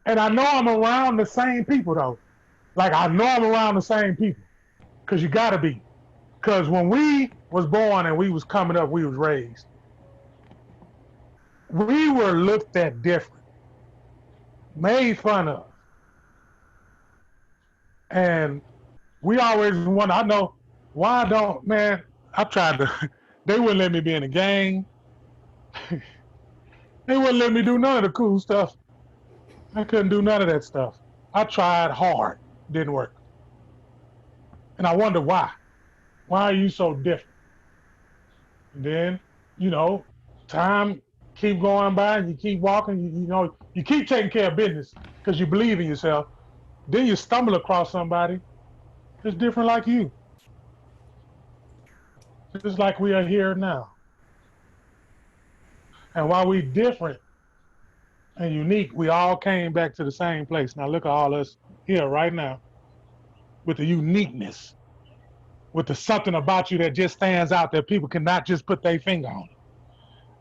And I know I'm around the same people, though. Like, I know I'm around the same people. Because you got to be. Because when we was born and we was coming up, we was raised, we were looked at different, made fun of. And we always wonder, I know, why don't, man, I tried to, they wouldn't let me be in the gang. They wouldn't let me do none of the cool stuff. I couldn't do none of that stuff. I tried hard, didn't work. And I wonder why. Why are you so different? And then, you know, time keep going by, you keep walking, you keep taking care of business because you believe in yourself. Then you stumble across somebody that's different like you. Just like we are here now. And while we different and unique, we all came back to the same place. Now look at all us here right now with the uniqueness, with the something about you that just stands out that people cannot just put their finger on it.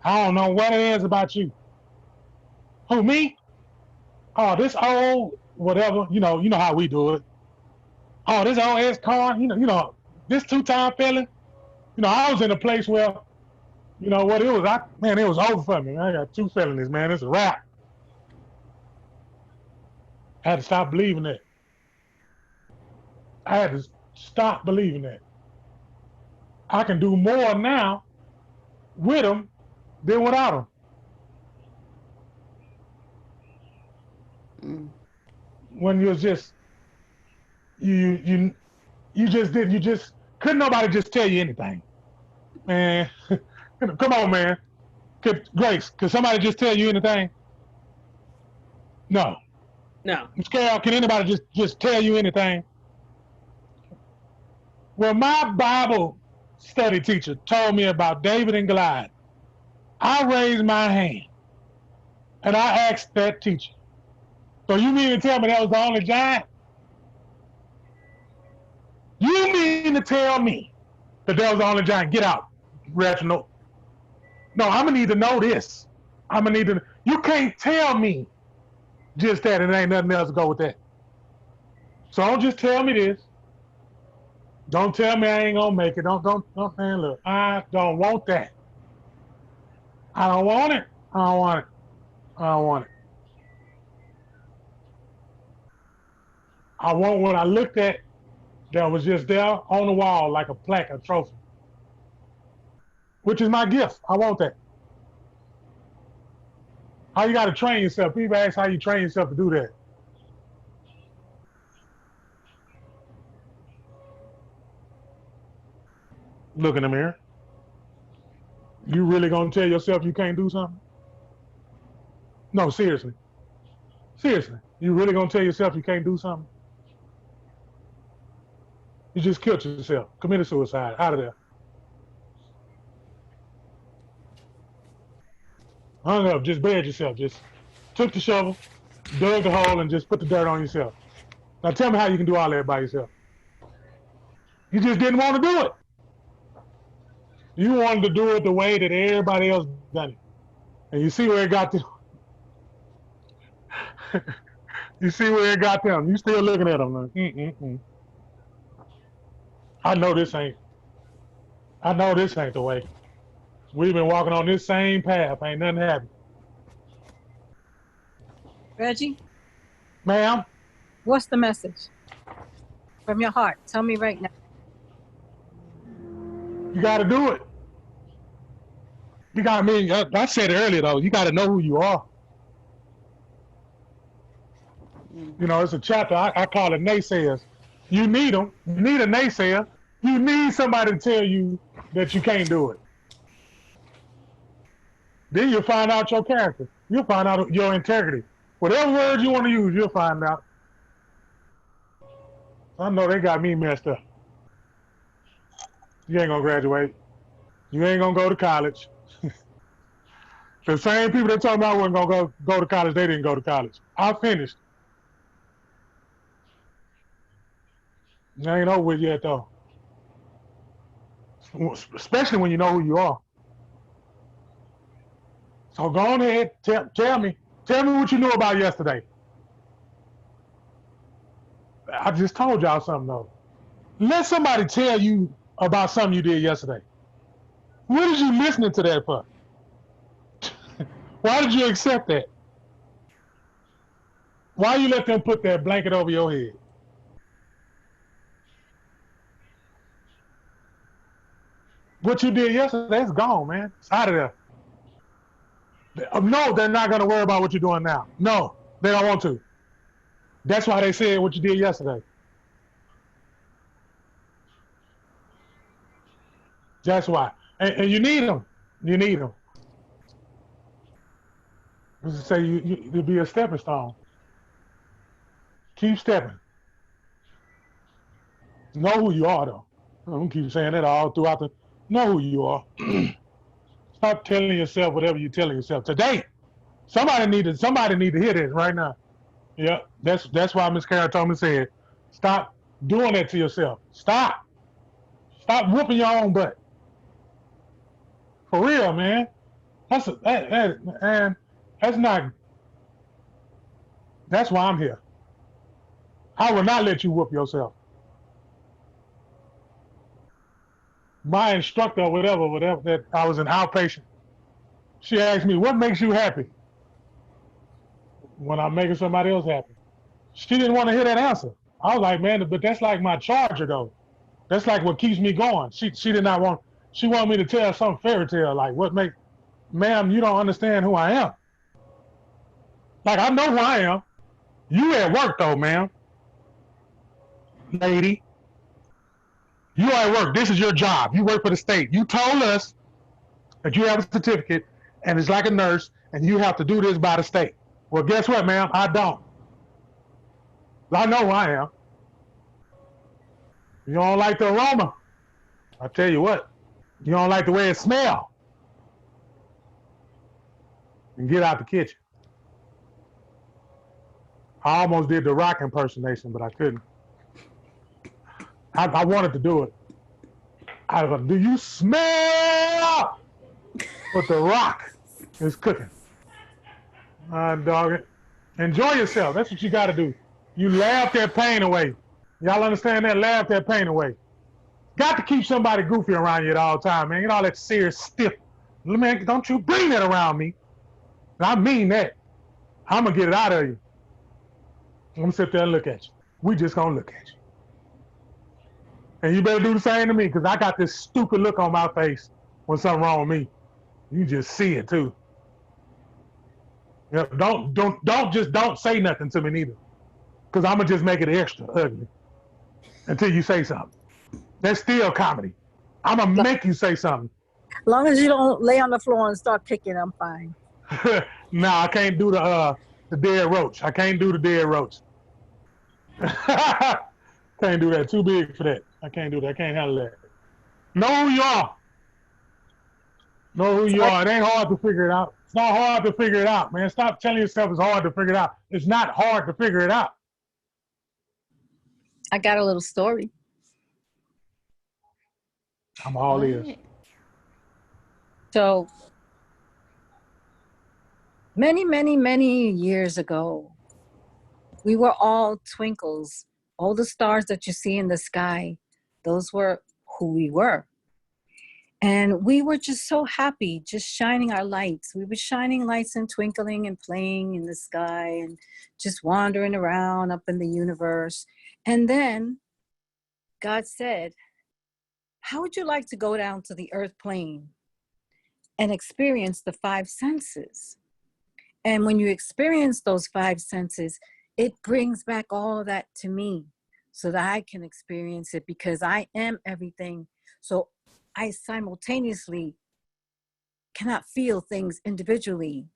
I don't know what it is about you. Who, me? Oh, this old whatever, you know how we do it. Oh, this old ass car, this two-time felon. I was in a place where, you know what, it was over for me. I got 2 felonies, man. It's a wrap. I had to stop believing that. I had to stop believing that. I can do more now with them than without them. When you're just you just couldn't nobody just tell you anything, man. Come on, man. Grace, could somebody just tell you anything? No. Ms. Carol, can anybody just tell you anything? Well, my Bible study teacher told me about David and Goliath. I raised my hand and I asked that teacher, so you mean to tell me that was the only giant? You mean to tell me that that was the only giant? Get out, Reginald. No, I'm gonna need to know this. You can't tell me just that and ain't nothing else to go with that. So don't just tell me this. Don't tell me I ain't gonna make it. Don't, man, look, I don't want that. I don't want it. I don't want it. I don't want it. I want what I looked at that was just there on the wall like a plaque, a trophy, which is my gift. I want that. How you got to train yourself? People ask how you train yourself to do that. Look in the mirror. You really gonna tell yourself you can't do something? No, seriously. Seriously. You really gonna tell yourself you can't do something? You just killed yourself, committed suicide, out of there. Hung up, just buried yourself, just took the shovel, dug the hole, and just put the dirt on yourself. Now tell me how you can do all that by yourself. You just didn't want to do it. You wanted to do it the way that everybody else done it. And you see where it got them. You see where it got them. You still looking at them like, I know this ain't the way. We've been walking on this same path. Ain't nothing happened. Reggie? Ma'am? What's the message? From your heart. Tell me right now. You got to do it. I said it earlier, though. You got to know who you are. It's a chapter. I call it naysayers. You need them. You need a naysayer. You need somebody to tell you that you can't do it. Then you'll find out your character. You'll find out your integrity. Whatever words you want to use, you'll find out. I know they got me messed up. You ain't gonna graduate. You ain't gonna go to college. The same people that told me I wasn't gonna go to college, they didn't go to college. I finished. It ain't over with yet though. Especially when you know who you are. So go on ahead, tell me what you knew about yesterday. I just told y'all something though. Let somebody tell you about something you did yesterday. What did you listening to that for? Why did you accept that? Why you let them put that blanket over your head? What you did yesterday is gone, man. It's out of there. No, they're not going to worry about what you're doing now. No, they don't want to. That's why they said what you did yesterday. That's why. And you need them. You need them. Just say you'll be a stepping stone. Keep stepping. Know who you are, though. I don't keep saying that all throughout the. Know who you are. Stop telling yourself whatever you're telling yourself today. Somebody need to hear this right now. Yeah, that's why Miss Karen told me said, stop doing that to yourself. Stop whooping your own butt. For real, man. Man, that's not. That's why I'm here. I will not let you whoop yourself. My instructor, whatever, that I was an outpatient. She asked me, "What makes you happy?" When I'm making somebody else happy. She didn't want to hear that answer. I was like, man, but that's like my charger, though. That's like what keeps me going. She did not want. She wanted me to tell some fairy tale, like what make, ma'am, you don't understand who I am. Like I know who I am. You at work though, ma'am, lady. You at work. This is your job. You work for the state. You told us that you have a certificate, and it's like a nurse, and you have to do this by the state. Well, guess what, ma'am? I don't. I know who I am. You don't like the aroma. I tell you what. You don't like the way it smells. And get out the kitchen. I almost did the Rock impersonation, but I couldn't. I wanted to do it. I was like, do you smell what the Rock is cooking? Dog it. Enjoy yourself. That's what you got to do. You laugh that pain away. Y'all understand that? Laugh that pain away. Got to keep somebody goofy around you at all time, man. Get all that serious, stiff. Man, don't you bring that around me. I mean that. I'm going to get it out of you. I'm going to sit there and look at you. We just going to look at you. And you better do the same to me, because I got this stupid look on my face when something wrong with me. You just see it, too. Yeah, don't say nothing to me neither. Because I'm going to just make it extra ugly until you say something. That's still comedy. I'm going to make you say something. As long as you don't lay on the floor and start kicking, I'm fine. No, I can't do the dead roach. I can't do the dead roach. Can't do that. Too big for that. I can't do that. I can't handle that. Know who you are. Know who you are. It ain't hard to figure it out. It's not hard to figure it out, man. Stop telling yourself it's hard to figure it out. It's not hard to figure it out. I got a little story. I'm all ears. So many years ago, we were all twinkles. All the stars that you see in the sky, those were who we were. And we were just so happy, just shining our lights. We were shining lights and twinkling and playing in the sky and just wandering around up in the universe. And then God said, how would you like to go down to the earth plane and experience the five senses? And when you experience those five senses, it brings back all of that to me so that I can experience it, because I am everything. So I simultaneously cannot feel things individually.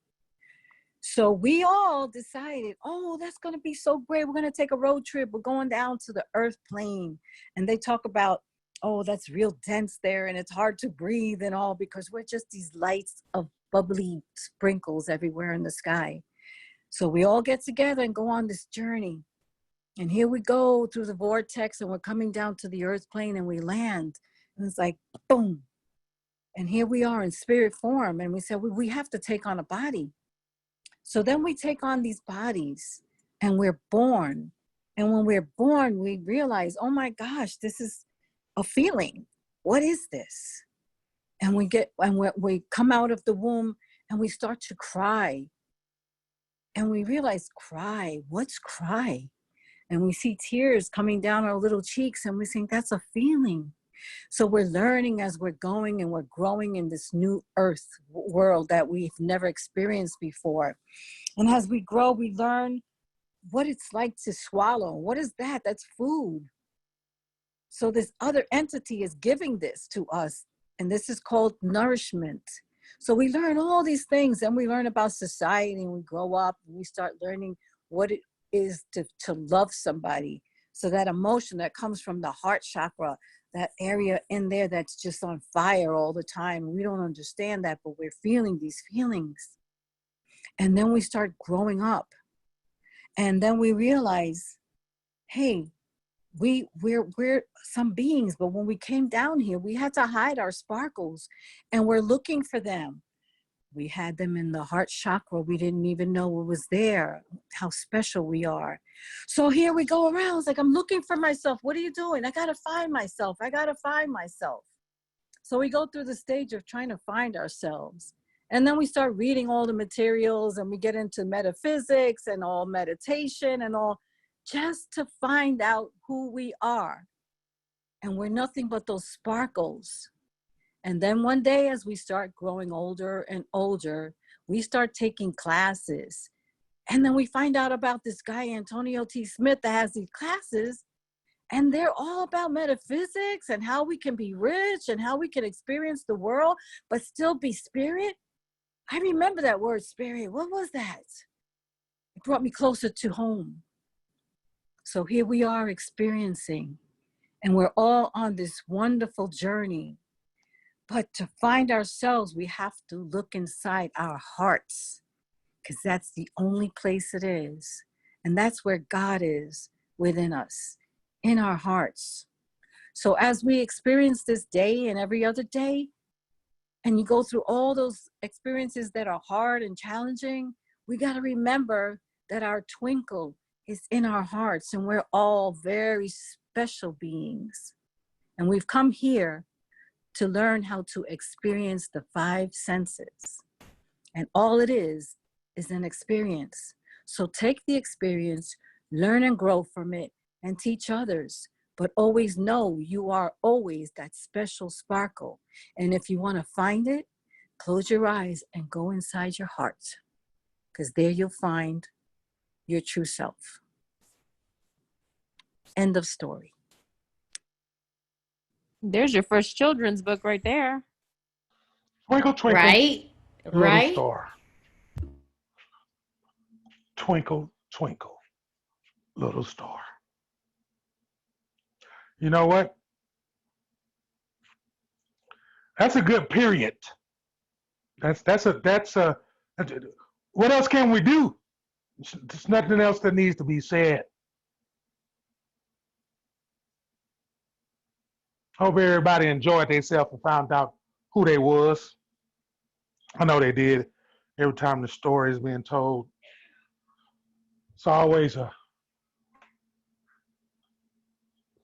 So we all decided, oh, that's going to be so great. We're going to take a road trip. We're going down to the earth plane. And they talk about, oh, that's real dense there and it's hard to breathe and all, because we're just these lights of bubbly sprinkles everywhere in the sky. So we all get together and go on this journey. And here we go through the vortex, and we're coming down to the earth plane, and we land. And it's like, boom. And here we are in spirit form. And we said, we have to take on a body. So then we take on these bodies and we're born. And when we're born, we realize, oh my gosh, this is a feeling. What is this? And we come out of the womb and we start to cry. And we realize, cry, what's cry? And we see tears coming down our little cheeks, and we think that's a feeling. So we're learning as we're going, and we're growing in this new earth world that we've never experienced before. And as we grow, we learn what it's like to swallow. What is that? That's food. So this other entity is giving this to us, and this is called nourishment. So we learn all these things, and we learn about society, and we grow up, and we start learning what it is to love somebody. So that emotion that comes from the heart chakra, that area in there that's just on fire all the time. We don't understand that, but we're feeling these feelings. And then we start growing up. And then we realize, hey, we're some beings, but when we came down here, we had to hide our sparkles, and we're looking for them. We had them in the heart chakra. We didn't even know it was there, how special we are. So here we go around. It's like, I'm looking for myself. What are you doing? I got to find myself. I got to find myself. So we go through the stage of trying to find ourselves. And then we start reading all the materials, and we get into metaphysics and all meditation and all, just to find out who we are. And we're nothing but those sparkles. And then one day, as we start growing older and older, we start taking classes. And then we find out about this guy, Antonio T. Smith, that has these classes. And they're all about metaphysics and how we can be rich and how we can experience the world, but still be spirit. I remember that word, spirit. What was that? It brought me closer to home. So here we are experiencing, and we're all on this wonderful journey. But to find ourselves, we have to look inside our hearts, because that's the only place it is. And that's where God is within us, in our hearts. So as we experience this day and every other day, and you go through all those experiences that are hard and challenging, we got to remember that our twinkle is in our hearts, and we're all very special beings. And we've come here to learn how to experience the 5 senses. And all it is an experience. So take the experience, learn and grow from it, and teach others. But always know you are always that special sparkle. And if you want to find it, close your eyes and go inside your heart, because there you'll find your true self. End of story. There's your first children's book right there. Twinkle, twinkle, Right? little Right? star. Twinkle, twinkle, little star. You know what? That's a good period. That's a. What else can we do? There's nothing else that needs to be said. Hope everybody enjoyed themselves and found out who they was. I know they did. Every time the story is being told, it's always a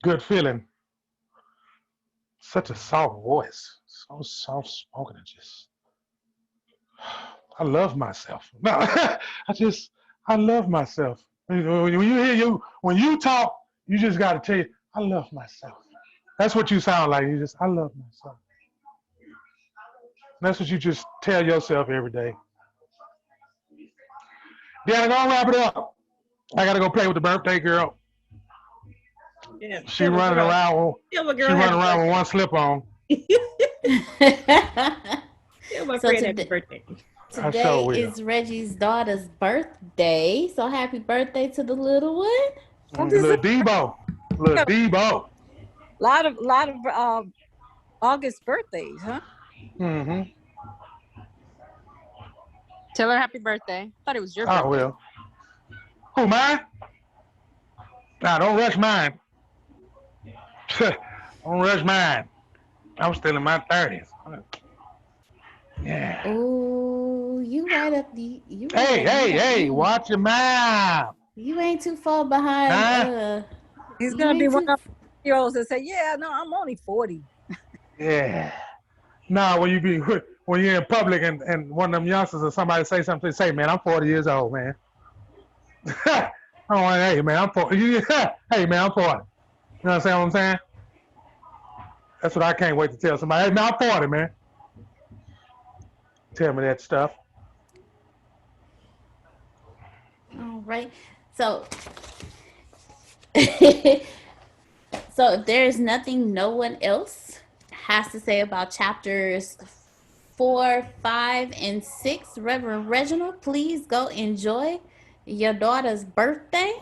good feeling. Such a soft voice, so soft spoken, and just, I love myself. No, I love myself. When you talk, you just got to tell you, I love myself. That's what you sound like. I love myself. And that's what you just tell yourself every day. Yeah, go wrap it up. I gotta go play with the birthday girl. Yeah, She running around. She running around with one slip on. Tell my So friend happy birthday. Today is Reggie's daughter's birthday. So happy birthday to the little one. Little Debo. Little Debo. Lot of August birthdays, huh? Mm-hmm. Tell her happy birthday. Thought it was your birthday. I will. Who, mine? Nah, don't rush mine. Don't rush mine. I'm still in my 30s. Yeah. Oh, you right up the. You Hey, watch your mouth. You ain't too far behind. Huh? He's gonna be one of the olds that say, "Yeah, no, I'm only 40." Yeah. Nah, when you're in public and one of them youngsters or somebody say something, say, man, I'm 40 years old, man. Oh, hey, man, I'm 40. Hey, man, I'm 40. You know what I'm saying? That's what I can't wait to tell somebody. Hey, man, I'm 40, man. Tell me that stuff. All right. So, so if there is nothing no one else has to say about chapters 4, 5, and 6, Reverend Reginald, please go enjoy your daughter's birthday.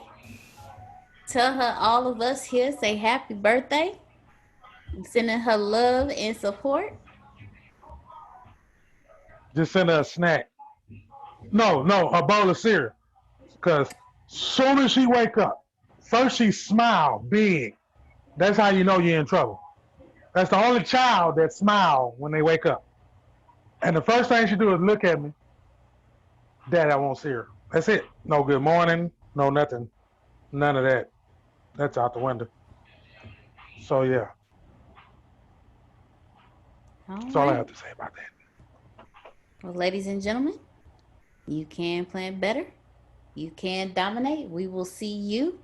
Tell her all of us here say happy birthday. Sending her love and support. Just send her a snack. No, a bowl of cereal. Because soon as she wake up, first she smile big. That's how you know you're in trouble. That's the only child that smile when they wake up. And the first thing she do is look at me. Dad, I want cereal. That's it. No good morning, no nothing. None of that. That's out the window. So yeah. That's all I have to say about that. Well, ladies and gentlemen, you can plan better. You can dominate. We will see you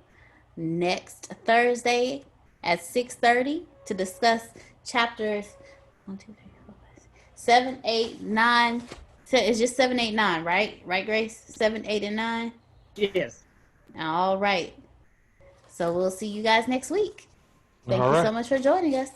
next Thursday at 6:30 to discuss chapters 1, 2, 3, 4, 5, 6, 7, 8, 9. So it's just 7, 8, 9, right? Right, Grace? 7, 8, and 9? Yes. All right. So we'll see you guys next week. Thank All you right. so much for joining us.